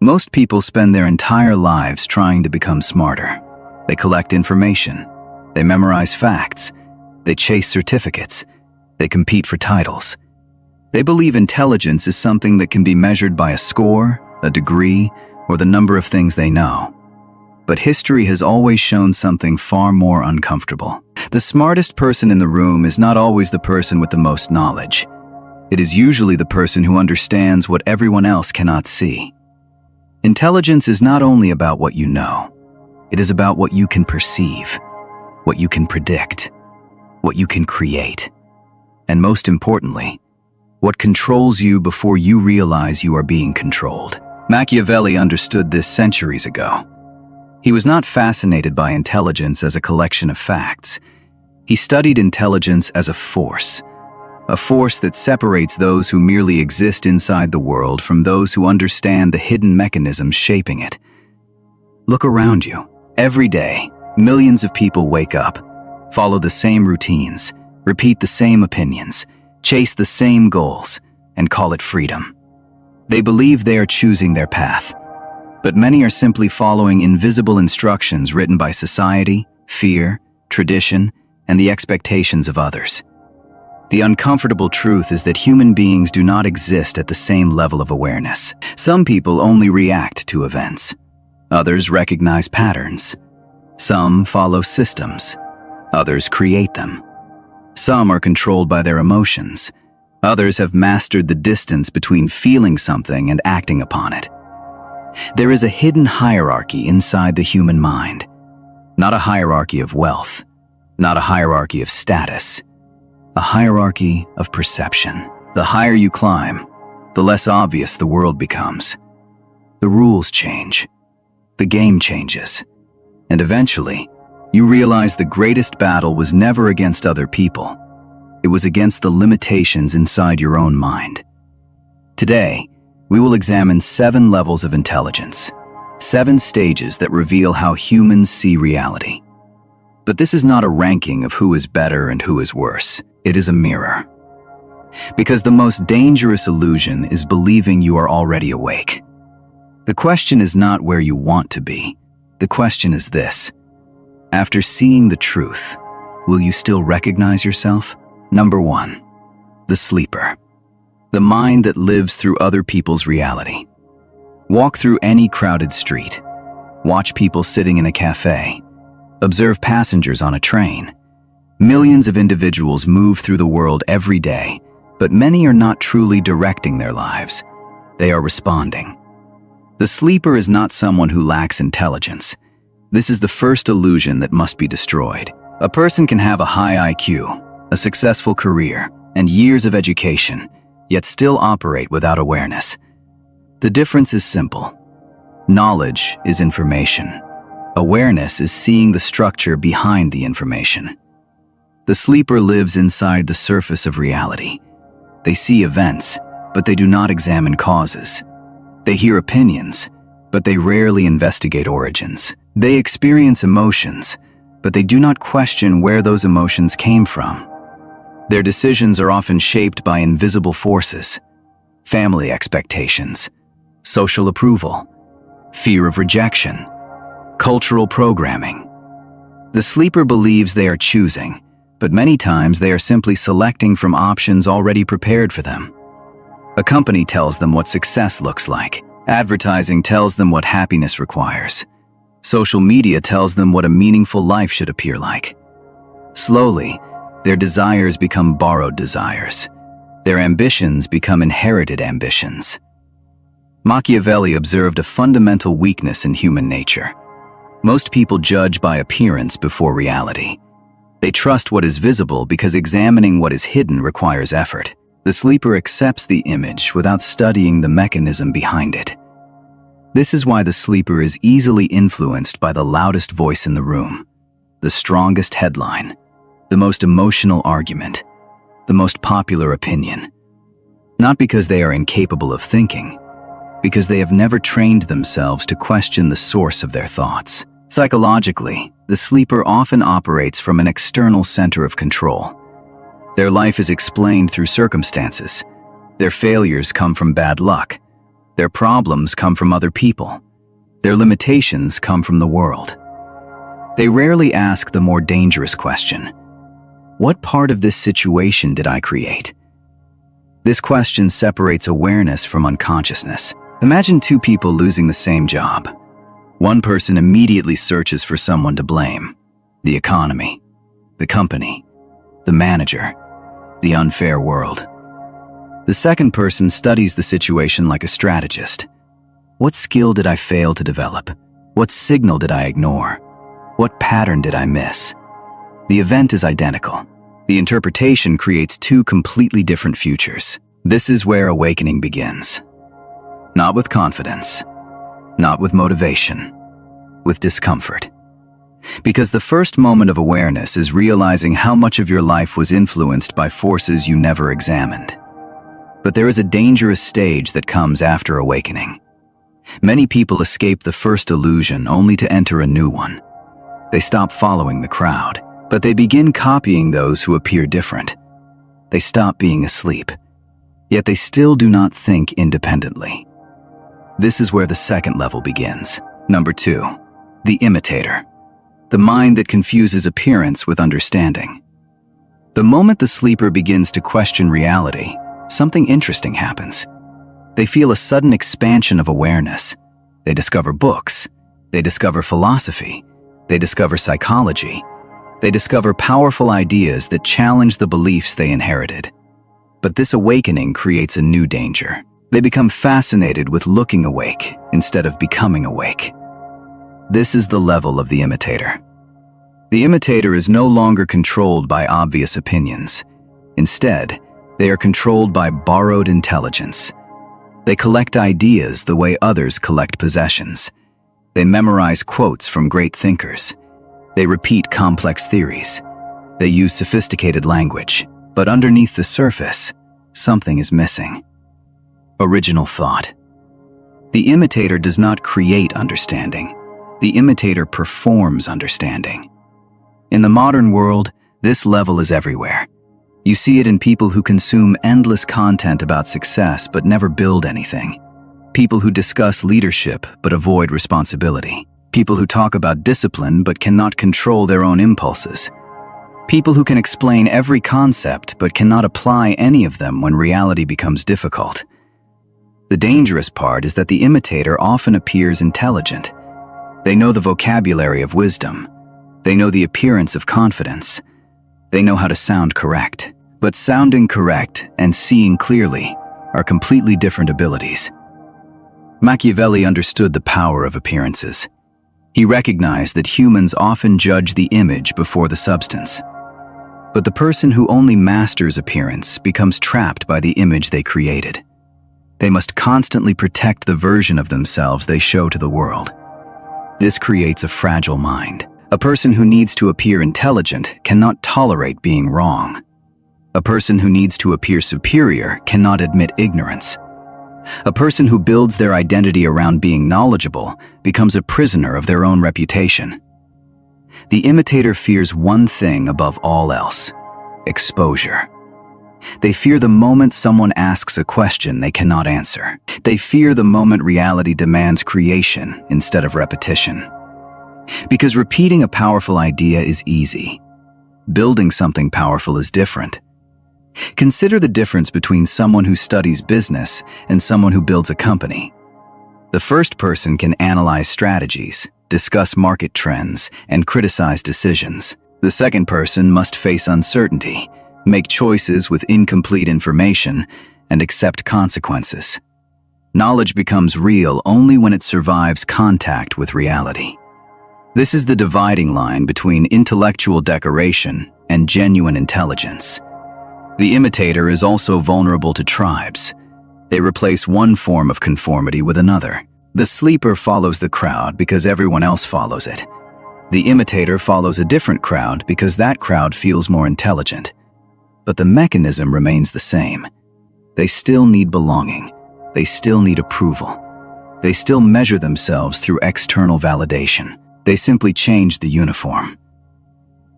Most people spend their entire lives trying to become smarter. They collect information. They memorize facts. They chase certificates. They compete for titles. They believe intelligence is something that can be measured by a score, a degree, or the number of things they know. But history has always shown something far more uncomfortable. The smartest person in the room is not always the person with the most knowledge. It is usually the person who understands what everyone else cannot see. Intelligence is not only about what you know. It is about what you can perceive, what you can predict, what you can create, and most importantly, what controls you before you realize you are being controlled. Machiavelli understood this centuries ago. He was not fascinated by intelligence as a collection of facts. He studied intelligence as a force that separates those who merely exist inside the world from those who understand the hidden mechanisms shaping it. Look around you. Every day, millions of people wake up, follow the same routines, repeat the same opinions, chase the same goals, and call it freedom. They believe they are choosing their path, but many are simply following invisible instructions written by society, fear, tradition, and the expectations of others. The uncomfortable truth is that human beings do not exist at the same level of awareness. Some people only react to events. Others recognize patterns. Some follow systems. Others create them. Some are controlled by their emotions. Others have mastered the distance between feeling something and acting upon it. There is a hidden hierarchy inside the human mind. Not a hierarchy of wealth. Not a hierarchy of status. A hierarchy of perception. The higher you climb, the less obvious the world becomes. The rules change. The game changes. And eventually, you realize the greatest battle was never against other people. It was against the limitations inside your own mind. Today, we will examine 7 levels of intelligence, 7 stages that reveal how humans see reality. But this is not a ranking of who is better and who is worse. It is a mirror. Because the most dangerous illusion is believing you are already awake. The question is not where you want to be. The question is this: after seeing the truth, will you still recognize yourself? Number 1, the sleeper. The mind that lives through other people's reality. Walk through any crowded street. Watch people sitting in a cafe. Observe passengers on a train. Millions of individuals move through the world every day, but many are not truly directing their lives. They are responding. The sleeper is not someone who lacks intelligence. This is the first illusion that must be destroyed. A person can have a high IQ, a successful career, and years of education, yet still operate without awareness. The difference is simple. Knowledge is information. Awareness is seeing the structure behind the information. The sleeper lives inside the surface of reality. They see events, but they do not examine causes. They hear opinions, but they rarely investigate origins. They experience emotions, but they do not question where those emotions came from. Their decisions are often shaped by invisible forces: family expectations, social approval, fear of rejection, cultural programming. The sleeper believes they are choosing, but many times they are simply selecting from options already prepared for them. A company tells them what success looks like. Advertising tells them what happiness requires. Social media tells them what a meaningful life should appear like. Slowly, their desires become borrowed desires. Their ambitions become inherited ambitions. Machiavelli observed a fundamental weakness in human nature. Most people judge by appearance before reality. They trust what is visible because examining what is hidden requires effort. The sleeper accepts the image without studying the mechanism behind it. This is why the sleeper is easily influenced by the loudest voice in the room, the strongest headline, the most emotional argument, the most popular opinion. Not because they are incapable of thinking, because they have never trained themselves to question the source of their thoughts. Psychologically, the sleeper often operates from an external center of control. Their life is explained through circumstances. Their failures come from bad luck. Their problems come from other people. Their limitations come from the world. They rarely ask the more dangerous question: what part of this situation did I create? This question separates awareness from unconsciousness. Imagine two people losing the same job. One person immediately searches for someone to blame: the economy, the company, the manager, the unfair world. The second person studies the situation like a strategist. What skill did I fail to develop? What signal did I ignore? What pattern did I miss? The event is identical. The interpretation creates two completely different futures. This is where awakening begins. Not with confidence, not with motivation, with discomfort. Because the first moment of awareness is realizing how much of your life was influenced by forces you never examined. But there is a dangerous stage that comes after awakening. Many people escape the first illusion only to enter a new one. They stop following the crowd, but they begin copying those who appear different. They stop being asleep, yet they still do not think independently. This is where the second level begins. Number 2, the imitator. The mind that confuses appearance with understanding. The moment the sleeper begins to question reality, something interesting happens. They feel a sudden expansion of awareness. They discover books. They discover philosophy. They discover psychology. They discover powerful ideas that challenge the beliefs they inherited. But this awakening creates a new danger. They become fascinated with looking awake instead of becoming awake. This is the level of the imitator. The imitator is no longer controlled by obvious opinions. Instead, they are controlled by borrowed intelligence. They collect ideas the way others collect possessions. They memorize quotes from great thinkers. They repeat complex theories. They use sophisticated language. But underneath the surface, something is missing. Original thought. The imitator does not create understanding. The imitator performs understanding. In the modern world, this level is everywhere. You see it in people who consume endless content about success but never build anything. People who discuss leadership but avoid responsibility. People who talk about discipline but cannot control their own impulses. People who can explain every concept but cannot apply any of them when reality becomes difficult. The dangerous part is that the imitator often appears intelligent. They know the vocabulary of wisdom. They know the appearance of confidence. They know how to sound correct. But sounding correct and seeing clearly are completely different abilities. Machiavelli understood the power of appearances. He recognized that humans often judge the image before the substance. But the person who only masters appearance becomes trapped by the image they created. They must constantly protect the version of themselves they show to the world. This creates a fragile mind. A person who needs to appear intelligent cannot tolerate being wrong. A person who needs to appear superior cannot admit ignorance. A person who builds their identity around being knowledgeable becomes a prisoner of their own reputation. The imitator fears one thing above all else: exposure. They fear the moment someone asks a question they cannot answer. They fear the moment reality demands creation instead of repetition. Because repeating a powerful idea is easy. Building something powerful is different. Consider the difference between someone who studies business and someone who builds a company. The first person can analyze strategies, discuss market trends, and criticize decisions. The second person must face uncertainty, make choices with incomplete information, and accept consequences. Knowledge becomes real only when it survives contact with reality. This is the dividing line between intellectual decoration and genuine intelligence. The imitator is also vulnerable to tribes. They replace one form of conformity with another. The sleeper follows the crowd because everyone else follows it. The imitator follows a different crowd because that crowd feels more intelligent. But the mechanism remains the same. They still need belonging. They still need approval. They still measure themselves through external validation. They simply change the uniform.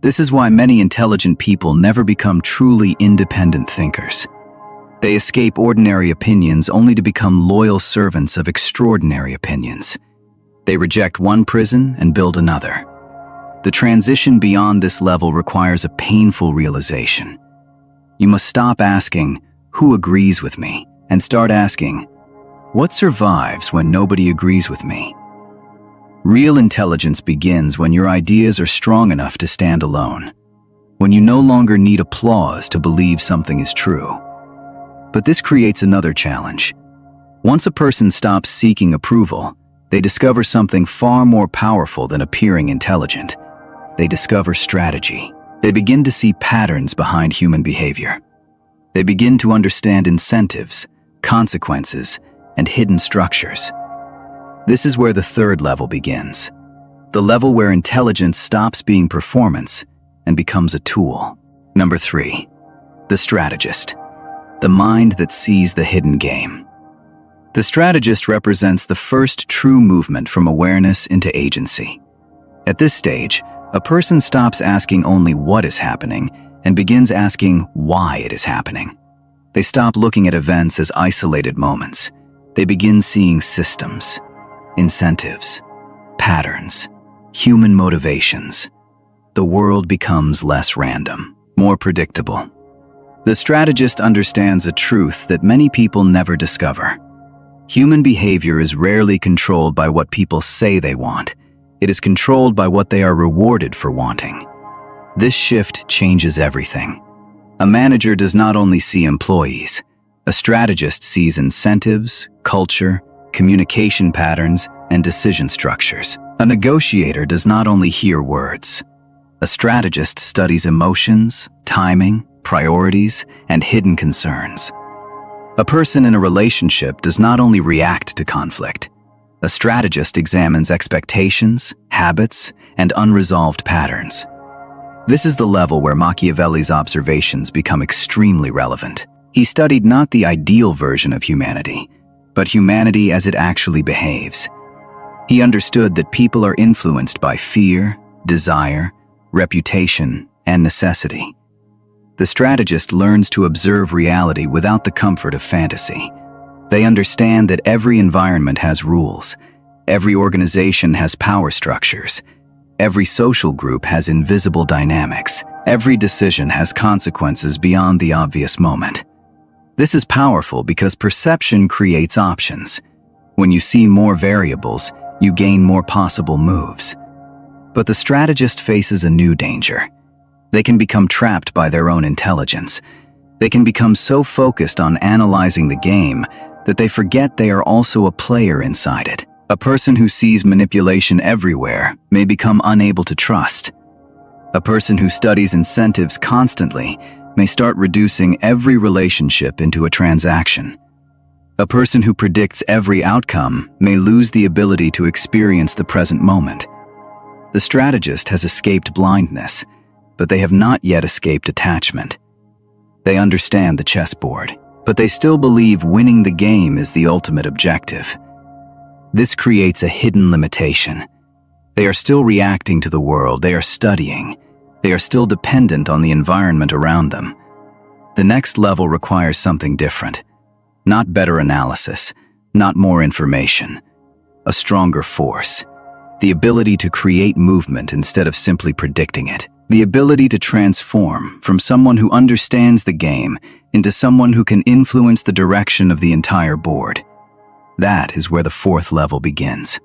This is why many intelligent people never become truly independent thinkers. They escape ordinary opinions only to become loyal servants of extraordinary opinions. They reject one prison and build another. The transition beyond this level requires a painful realization. You must stop asking, "Who agrees with me?" and start asking, "What survives when nobody agrees with me?" Real intelligence begins when your ideas are strong enough to stand alone, when you no longer need applause to believe something is true. But this creates another challenge. Once a person stops seeking approval, they discover something far more powerful than appearing intelligent. They discover strategy. They begin to see patterns behind human behavior. They begin to understand incentives, consequences, and hidden structures. This is where the third level begins, the level where intelligence stops being performance and becomes a tool. Number 3, the strategist, the mind that sees the hidden game. The strategist represents the first true movement from awareness into agency. At this stage, a person stops asking only what is happening and begins asking why it is happening. They stop looking at events as isolated moments. They begin seeing systems, incentives, patterns, human motivations. The world becomes less random, more predictable. The strategist understands a truth that many people never discover. Human behavior is rarely controlled by what people say they want. It is controlled by what they are rewarded for wanting. This shift changes everything. A manager does not only see employees. A strategist sees incentives, culture, communication patterns, and decision structures. A negotiator does not only hear words. A strategist studies emotions, timing, priorities, and hidden concerns. A person in a relationship does not only react to conflict. A strategist examines expectations, habits, and unresolved patterns. This is the level where Machiavelli's observations become extremely relevant. He studied not the ideal version of humanity, but humanity as it actually behaves. He understood that people are influenced by fear, desire, reputation, and necessity. The strategist learns to observe reality without the comfort of fantasy. They understand that every environment has rules, every organization has power structures, every social group has invisible dynamics, every decision has consequences beyond the obvious moment. This is powerful because perception creates options. When you see more variables, you gain more possible moves. But the strategist faces a new danger. They can become trapped by their own intelligence. They can become so focused on analyzing the game that they forget they are also a player inside it. A person who sees manipulation everywhere may become unable to trust. A person who studies incentives constantly may start reducing every relationship into a transaction. A person who predicts every outcome may lose the ability to experience the present moment. The strategist has escaped blindness, but they have not yet escaped attachment. They understand the chessboard, but they still believe winning the game is the ultimate objective. This creates a hidden limitation. They are still reacting to the world, they are studying, they are still dependent on the environment around them. The next level requires something different. Not better analysis, not more information. A stronger force. The ability to create movement instead of simply predicting it. The ability to transform from someone who understands the game into someone who can influence the direction of the entire board. That is where the fourth level begins.